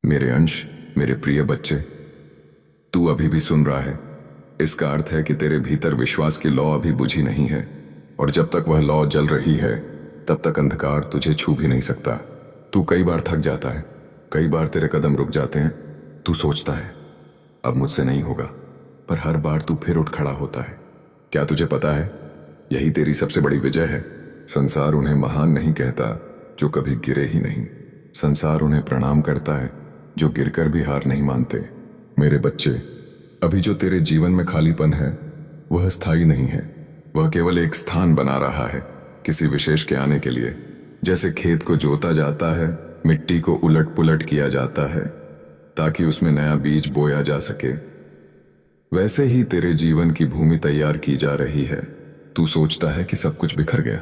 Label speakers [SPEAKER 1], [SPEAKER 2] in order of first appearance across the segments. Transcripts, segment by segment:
[SPEAKER 1] मेरे अंश, मेरे प्रिय बच्चे, तू अभी भी सुन रहा है। इसका अर्थ है कि तेरे भीतर विश्वास की लौ अभी बुझी नहीं है, और जब तक वह लौ जल रही है तब तक अंधकार तुझे छू भी नहीं सकता। तू कई बार थक जाता है, कई बार तेरे कदम रुक जाते हैं। तू सोचता है अब मुझसे नहीं होगा, पर हर बार तू फिर उठ खड़ा होता है। क्या तुझे पता है, यही तेरी सबसे बड़ी विजय है। संसार उन्हें महान नहीं कहता जो कभी गिरे ही नहीं। संसार उन्हें प्रणाम करता है जो गिरकर भी हार नहीं मानते। मेरे बच्चे, अभी जो तेरे जीवन में खालीपन है वह स्थायी नहीं है। वह केवल एक स्थान बना रहा है किसी विशेष के आने के लिए। जैसे खेत को जोता जाता है, मिट्टी को उलट पुलट किया जाता है ताकि उसमें नया बीज बोया जा सके, वैसे ही तेरे जीवन की भूमि तैयार की जा रही है। तू सोचता है कि सब कुछ बिखर गया,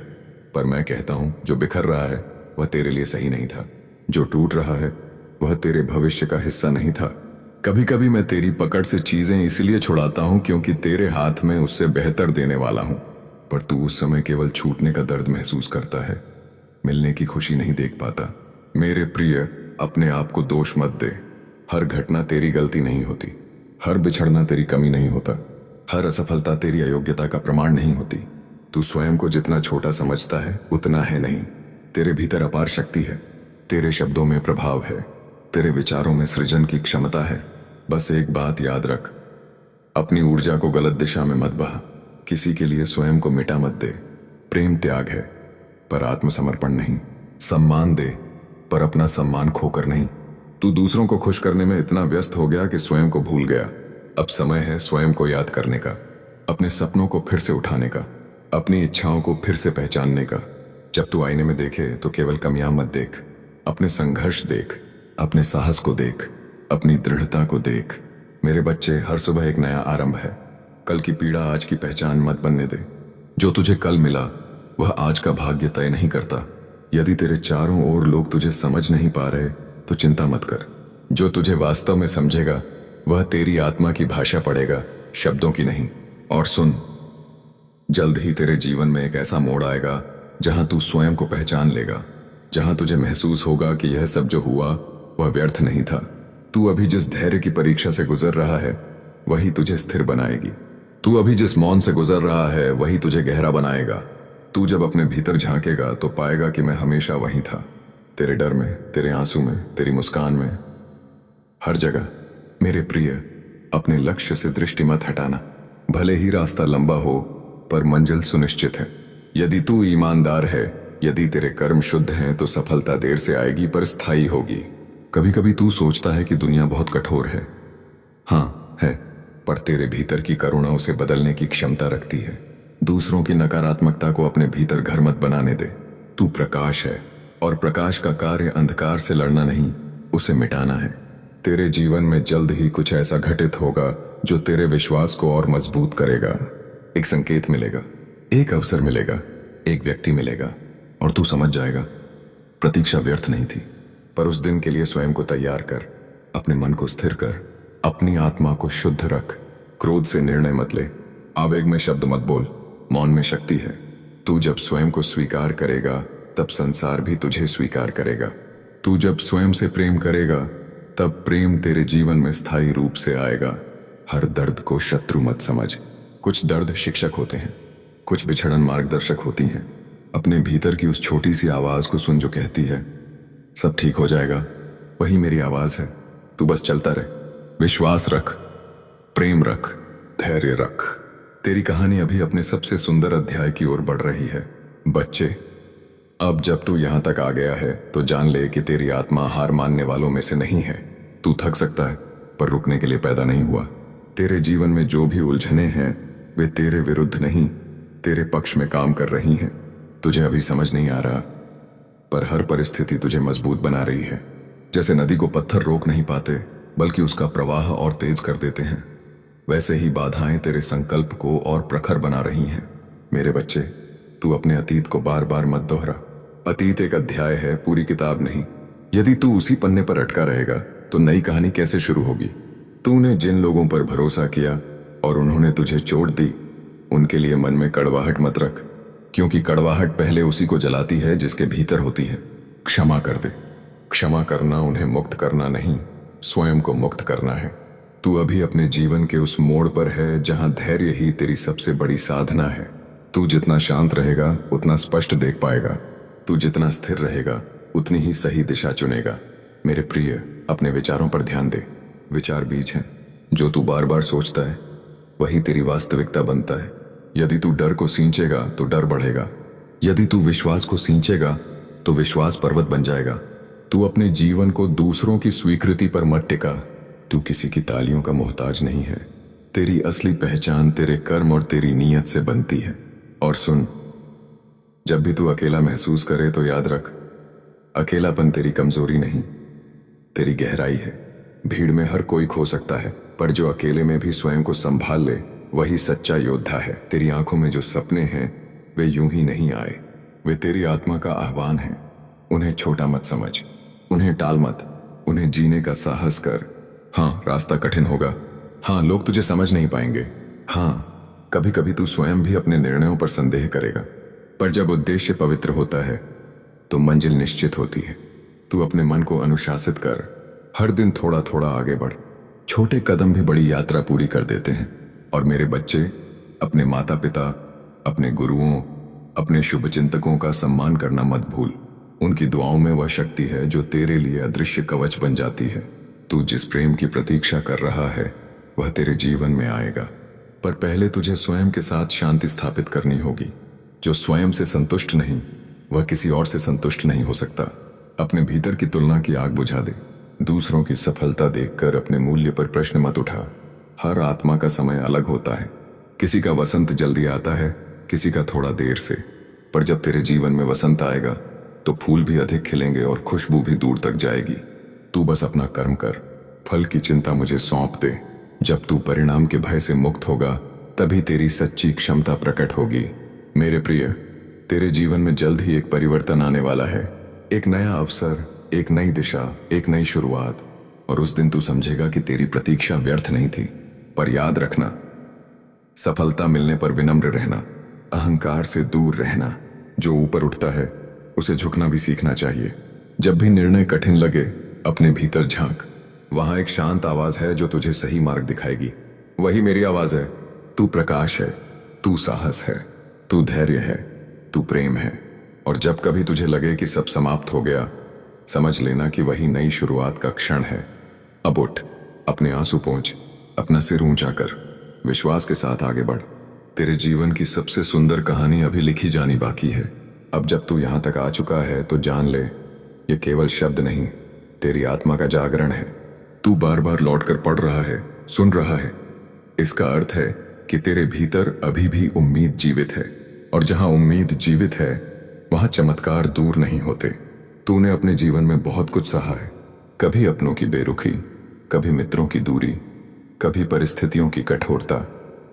[SPEAKER 1] पर मैं कहता हूं जो बिखर रहा है वह तेरे लिए सही नहीं था। जो टूट रहा है वह तेरे भविष्य का हिस्सा नहीं था। कभी कभी मैं तेरी पकड़ से चीजें इसलिए छुड़ाता हूं क्योंकि तेरे हाथ में उससे बेहतर देने वाला हूं, पर तू उस समय केवल छूटने का दर्द महसूस करता है, मिलने की खुशी नहीं देख पाता। मेरे प्रिय, अपने आप को दोष मत दे। हर घटना तेरी गलती नहीं होती, हर बिछड़ना तेरी कमी नहीं होता, हर असफलता तेरी अयोग्यता का प्रमाण नहीं होती। तू स्वयं को जितना छोटा समझता है उतना है नहीं। तेरे भीतर अपार शक्ति है, तेरे शब्दों में प्रभाव है, तेरे विचारों में सृजन की क्षमता है। बस एक बात याद रख, अपनी ऊर्जा को गलत दिशा में मत बहा। किसी के लिए स्वयं को मिटा मत दे। प्रेम त्याग है पर आत्मसमर्पण नहीं। सम्मान दे पर अपना सम्मान खोकर नहीं। तू दूसरों को खुश करने में इतना व्यस्त हो गया कि स्वयं को भूल गया। अब समय है स्वयं को याद करने का, अपने सपनों को फिर से उठाने का, अपनी इच्छाओं को फिर से पहचानने का। जब तू आईने में देखे तो केवल कमियां मत देख, अपने संघर्ष देख, अपने साहस को देख, अपनी दृढ़ता को देख। मेरे बच्चे, हर सुबह एक नया आरंभ है। कल की पीड़ा आज की पहचान मत बनने दे। जो तुझे कल मिला वह आज का भाग्य तय नहीं करता। यदि तेरे चारों ओर लोग तुझे समझ नहीं पा रहे तो चिंता मत कर। जो तुझे वास्तव में समझेगा वह तेरी आत्मा की भाषा पढ़ेगा, शब्दों की नहीं। और सुन, जल्द ही तेरे जीवन में एक ऐसा मोड़ आएगा जहां तू स्वयं को पहचान लेगा, जहां तुझे महसूस होगा कि यह सब जो हुआ वह व्यर्थ नहीं था। तू अभी जिस धैर्य की परीक्षा से गुजर रहा है वही तुझे स्थिर बनाएगी। तू अभी जिस मौन से गुजर रहा है वही तुझे गहरा बनाएगा। तू जब अपने भीतर झांकेगा तो पाएगा कि मैं हमेशा वहीं था, तेरे डर में, तेरे आंसू में, तेरी मुस्कान में, हर जगह। मेरे प्रिय, अपने लक्ष्य से दृष्टि मत हटाना। भले ही रास्ता लंबा हो पर मंजिल सुनिश्चित है। यदि तू ईमानदार है, यदि तेरे कर्म शुद्ध हैं तो सफलता देर से आएगी पर स्थायी होगी। कभी कभी तू सोचता है कि दुनिया बहुत कठोर है। हाँ है, पर तेरे भीतर की करुणा उसे बदलने की क्षमता रखती है। दूसरों की नकारात्मकता को अपने भीतर घर मत बनाने दे। तू प्रकाश है और प्रकाश का कार्य अंधकार से लड़ना नहीं, उसे मिटाना है। तेरे जीवन में जल्द ही कुछ ऐसा घटित होगा जो तेरे विश्वास को और मजबूत करेगा। एक संकेत मिलेगा, एक अवसर मिलेगा, एक व्यक्ति मिलेगा और तू समझ जाएगा प्रतीक्षा व्यर्थ नहीं थी। पर उस दिन के लिए स्वयं को तैयार कर, अपने मन को स्थिर कर, अपनी आत्मा को शुद्ध रख। क्रोध से निर्णय मत ले, आवेग में शब्द मत बोल, मौन में शक्ति है। तू जब स्वयं को स्वीकार करेगा तब संसार भी तुझे स्वीकार करेगा। तू जब स्वयं से प्रेम करेगा तब प्रेम तेरे जीवन में स्थायी रूप से आएगा। हर दर्द को शत्रु मत समझ। कुछ दर्द शिक्षक होते हैं, कुछ बिछड़न मार्गदर्शक होती हैं। अपने भीतर की उस छोटी सी आवाज को सुन जो कहती है सब ठीक हो जाएगा। वही मेरी आवाज है। तू बस चलता रहे, विश्वास रख, प्रेम रख, धैर्य रख। तेरी कहानी अभी अपने सबसे सुंदर अध्याय की ओर बढ़ रही है। बच्चे, अब जब तू यहां तक आ गया है तो जान ले कि तेरी आत्मा हार मानने वालों में से नहीं है। तू थक सकता है पर रुकने के लिए पैदा नहीं हुआ। तेरे जीवन में जो भी उलझने हैं वे तेरे विरुद्ध नहीं, तेरे पक्ष में काम कर रही हैं। तुझे अभी समझ नहीं आ रहा, पर हर परिस्थिति तुझे मजबूत बना रही है। जैसे नदी को पत्थर रोक नहीं पाते बल्कि उसका प्रवाह और तेज कर देते हैं, वैसे ही बाधाएं तेरे संकल्प को और प्रखर बना रही हैं। मेरे बच्चे, तू अपने अतीत को बार बार मत दोहरा। अतीत एक अध्याय है, पूरी किताब नहीं। यदि तू उसी पन्ने पर अटका रहेगा तो नई कहानी कैसे शुरू होगी। तूने जिन लोगों पर भरोसा किया और उन्होंने तुझे चोट दी, उनके लिए मन में कड़वाहट मत रख, क्योंकि कड़वाहट पहले उसी को जलाती है जिसके भीतर होती है। क्षमा कर दे। क्षमा करना उन्हें मुक्त करना नहीं, स्वयं को मुक्त करना है। तू अभी अपने जीवन के उस मोड़ पर है जहां धैर्य ही तेरी सबसे बड़ी साधना है। तू जितना शांत रहेगा उतना स्पष्ट देख पाएगा। तू जितना स्थिर रहेगा उतनी ही सही दिशा चुनेगा। मेरे प्रिय, अपने विचारों पर ध्यान दे। विचार बीज हैं। जो तू बार बार सोचता है वही तेरी वास्तविकता बनता है। यदि तू डर को सींचेगा तो डर बढ़ेगा। यदि तू विश्वास को सींचेगा तो विश्वास पर्वत बन जाएगा। तू अपने जीवन को दूसरों की स्वीकृति पर मत टिका। तू किसी की तालियों का मोहताज नहीं है। तेरी असली पहचान तेरे कर्म और तेरी नीयत से बनती है। और सुन, जब भी तू अकेला महसूस करे तो याद रख, अकेलापन तेरी कमजोरी नहीं, तेरी गहराई है। भीड़ में हर कोई खो सकता है, पर जो अकेले में भी स्वयं को संभाल ले वही सच्चा योद्धा है। तेरी आंखों में जो सपने हैं वे यूं ही नहीं आए, वे तेरी आत्मा का आह्वान है। उन्हें छोटा मत समझ, उन्हें टाल मत, उन्हें जीने का साहस कर। हाँ, रास्ता कठिन होगा। हाँ, लोग तुझे समझ नहीं पाएंगे। हाँ, कभी कभी तू स्वयं भी अपने निर्णयों पर संदेह करेगा, पर जब उद्देश्य पवित्र होता है तो मंजिल निश्चित होती है। तू अपने मन को अनुशासित कर, हर दिन थोड़ा थोड़ा आगे बढ़। छोटे कदम भी बड़ी यात्रा पूरी कर देते हैं। और मेरे बच्चे, अपने माता पिता, अपने गुरुओं, अपने शुभचिंतकों का सम्मान करना मत भूल। उनकी दुआओं में वह शक्ति है जो तेरे लिए अदृश्य कवच बन जाती है। तू जिस प्रेम की प्रतीक्षा कर रहा है वह तेरे जीवन में आएगा, पर पहले तुझे स्वयं के साथ शांति स्थापित करनी होगी। जो स्वयं से संतुष्ट नहीं वह किसी और से संतुष्ट नहीं हो सकता। अपने भीतर की तुलना की आग बुझा दे। दूसरों की सफलता देखकर अपने मूल्य पर प्रश्न मत उठा। हर आत्मा का समय अलग होता है। किसी का वसंत जल्दी आता है, किसी का थोड़ा देर से। पर जब तेरे जीवन में वसंत आएगा तो फूल भी अधिक खिलेंगे और खुशबू भी दूर तक जाएगी। तू बस अपना कर्म कर, फल की चिंता मुझे सौंप दे। जब तू परिणाम के भय से मुक्त होगा तभी तेरी सच्ची क्षमता प्रकट होगी। मेरे प्रिय, तेरे जीवन में जल्द ही एक परिवर्तन आने वाला है। एक नया अवसर, एक नई दिशा, एक नई शुरुआत। और उस दिन तू समझेगा कि तेरी प्रतीक्षा व्यर्थ नहीं थी। पर याद रखना, सफलता मिलने पर विनम्र रहना, अहंकार से दूर रहना। जो ऊपर उठता है उसे झुकना भी सीखना चाहिए। जब भी निर्णय कठिन लगे अपने भीतर झांक। वहां एक शांत आवाज है जो तुझे सही मार्ग दिखाएगी। वही मेरी आवाज है। तू प्रकाश है, तू साहस है, तू धैर्य है, तू प्रेम है। और जब कभी तुझे लगे कि सब समाप्त हो गया, समझ लेना कि वही नई शुरुआत का क्षण है। अब उठ, अपने आंसू पोंछ, अपना सिर ऊंचा कर, विश्वास के साथ आगे बढ़। तेरे जीवन की सबसे सुंदर कहानी अभी लिखी जानी बाकी है। अब जब तू यहां तक आ चुका है तो जान ले, ये केवल शब्द नहीं, तेरी आत्मा का जागरण है। तू बार बार लौट कर पढ़ रहा है, सुन रहा है। इसका अर्थ है कि तेरे भीतर अभी भी उम्मीद जीवित है। और जहां उम्मीद जीवित है वहां चमत्कार दूर नहीं होते। तूने अपने जीवन में बहुत कुछ सहा है। कभी अपनों की बेरुखी, कभी मित्रों की दूरी, कभी परिस्थितियों की कठोरता।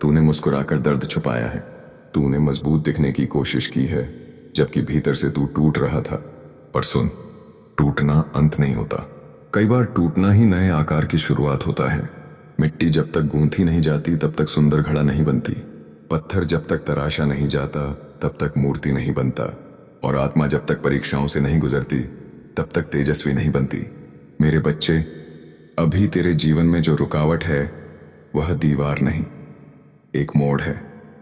[SPEAKER 1] तूने मुस्कुराकर दर्द छुपाया है। तूने मजबूत दिखने की कोशिश की है जबकि भीतर से तू टूट रहा था। पर सुन, टूटना अंत नहीं होता। कई बार टूटना ही नए आकार की शुरुआत होता है। मिट्टी जब तक गूंथी नहीं जाती तब तक सुंदर घड़ा नहीं बनती। पत्थर जब तक तराशा नहीं जाता तब तक मूर्ति नहीं बनता। और आत्मा जब तक परीक्षाओं से नहीं गुजरती तब तक तेजस्वी नहीं बनती। मेरे बच्चे, अभी तेरे जीवन में जो रुकावट है वह दीवार नहीं, एक मोड़ है।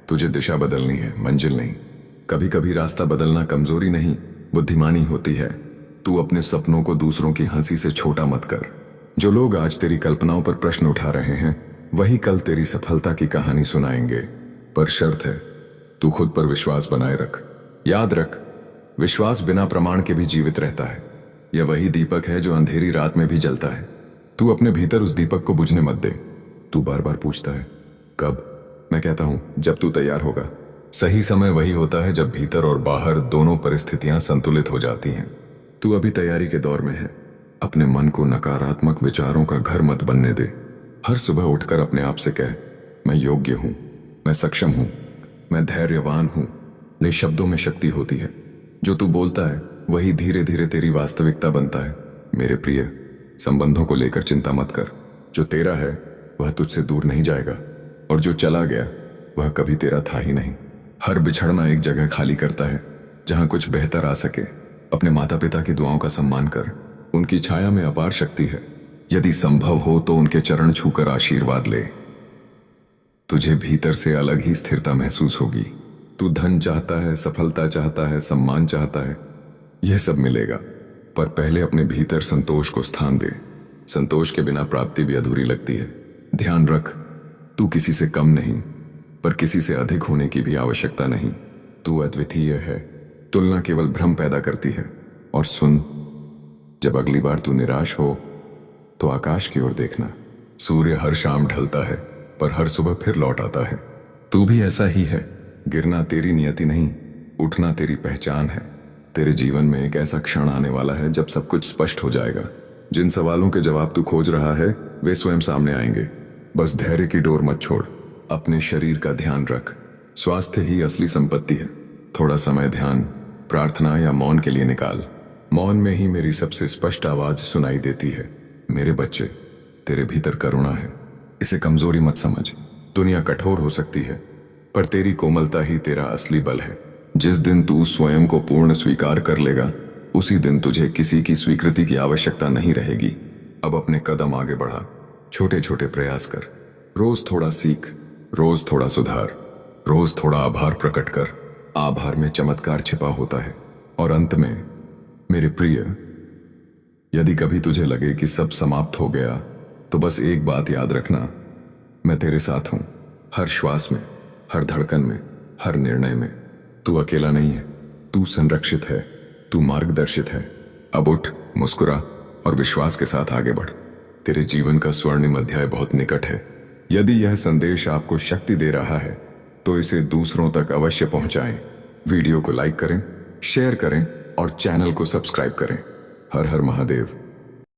[SPEAKER 1] तुझे दिशा बदलनी है, मंजिल नहीं। कभी कभी रास्ता बदलना कमजोरी नहीं, बुद्धिमानी होती है। तू अपने सपनों को दूसरों की हंसी से छोटा मत कर। जो लोग आज तेरी कल्पनाओं पर प्रश्न उठा रहे हैं वही कल तेरी सफलता की कहानी सुनाएंगे। पर शर्त है, तू खुद पर विश्वास बनाए रख। याद रख, विश्वास बिना प्रमाण के भी जीवित रहता है। यह वही दीपक है जो अंधेरी रात में भी जलता है। तू अपने भीतर उस दीपक को बुझने मत दे। तू बार बार पूछता है कब? मैं कहता हूं जब तू तैयार होगा। सही समय वही होता है जब भीतर और बाहर दोनों परिस्थितियां संतुलित हो जाती हैं। तू अभी तैयारी के दौर में है। अपने मन को नकारात्मक विचारों का घर मत बनने दे। हर सुबह उठकर अपने आप से कह, मैं योग्य हूं, मैं सक्षम हूं, मैं धैर्यवान हूं। निशब्दों में शक्ति होती है। जो तू बोलता है वही धीरे धीरे तेरी वास्तविकता बनता है। मेरे प्रिय, संबंधों को लेकर चिंता मत कर। जो तेरा है वह तुझसे दूर नहीं जाएगा, और जो चला गया वह कभी तेरा था ही नहीं। हर बिछड़ना एक जगह खाली करता है जहां कुछ बेहतर आ सके। अपने माता पिता की दुआओं का सम्मान कर, उनकी छाया में अपार शक्ति है। यदि संभव हो तो उनके चरण छूकर आशीर्वाद ले। तुझे भीतर से अलग ही स्थिरता महसूस होगी। तू धन चाहता है, सफलता चाहता है, सम्मान चाहता है, यह सब मिलेगा, पर पहले अपने भीतर संतोष को स्थान दे। संतोष के बिना प्राप्ति भी अधूरी लगती है। ध्यान रख, तू किसी से कम नहीं, पर किसी से अधिक होने की भी आवश्यकता नहीं। तू अद्वितीय है। तुलना केवल भ्रम पैदा करती है। और सुन, जब अगली बार तू निराश हो तो आकाश की ओर देखना। सूर्य हर शाम ढलता है, पर हर सुबह फिर लौट आता है। तू भी ऐसा ही है। गिरना तेरी नियति नहीं, उठना तेरी पहचान है। तेरे जीवन में एक ऐसा क्षण आने वाला है जब सब कुछ स्पष्ट हो जाएगा। जिन सवालों के जवाब तू खोज रहा है वे स्वयं सामने आएंगे। बस धैर्य की डोर मत छोड़। अपने शरीर का ध्यान रख। स्वास्थ्य ही असली संपत्ति है। थोड़ा समय ध्यान, प्रार्थना या मौन के लिए निकाल। मौन में ही मेरी सबसे स्पष्ट आवाज सुनाई देती है। मेरे बच्चे, तेरे भीतर करुणा है, इसे कमजोरी मत समझ। दुनिया कठोर हो सकती है, पर तेरी कोमलता ही तेरा असली बल है। जिस दिन तू स्वयं को पूर्ण स्वीकार कर लेगा, उसी दिन तुझे किसी की स्वीकृति की आवश्यकता नहीं रहेगी। अब अपने कदम आगे बढ़ा। छोटे छोटे प्रयास कर। रोज थोड़ा सीख, रोज थोड़ा सुधार, रोज थोड़ा आभार प्रकट कर। आभार में चमत्कार छिपा होता है। और अंत में, मेरे प्रिय, यदि कभी तुझे लगे कि सब समाप्त हो गया, तो बस एक बात याद रखना, मैं तेरे साथ हूं। हर श्वास में, हर धड़कन में, हर निर्णय में। तू अकेला नहीं है। तू संरक्षित है। तू मार्गदर्शित है। अब उठ, मुस्कुरा और विश्वास के साथ आगे बढ़। तेरे जीवन का स्वर्णिम अध्याय बहुत निकट है। यदि यह संदेश आपको शक्ति दे रहा है तो इसे दूसरों तक अवश्य पहुंचाएं। वीडियो को लाइक करें, शेयर करें और चैनल को सब्सक्राइब करें। हर हर महादेव।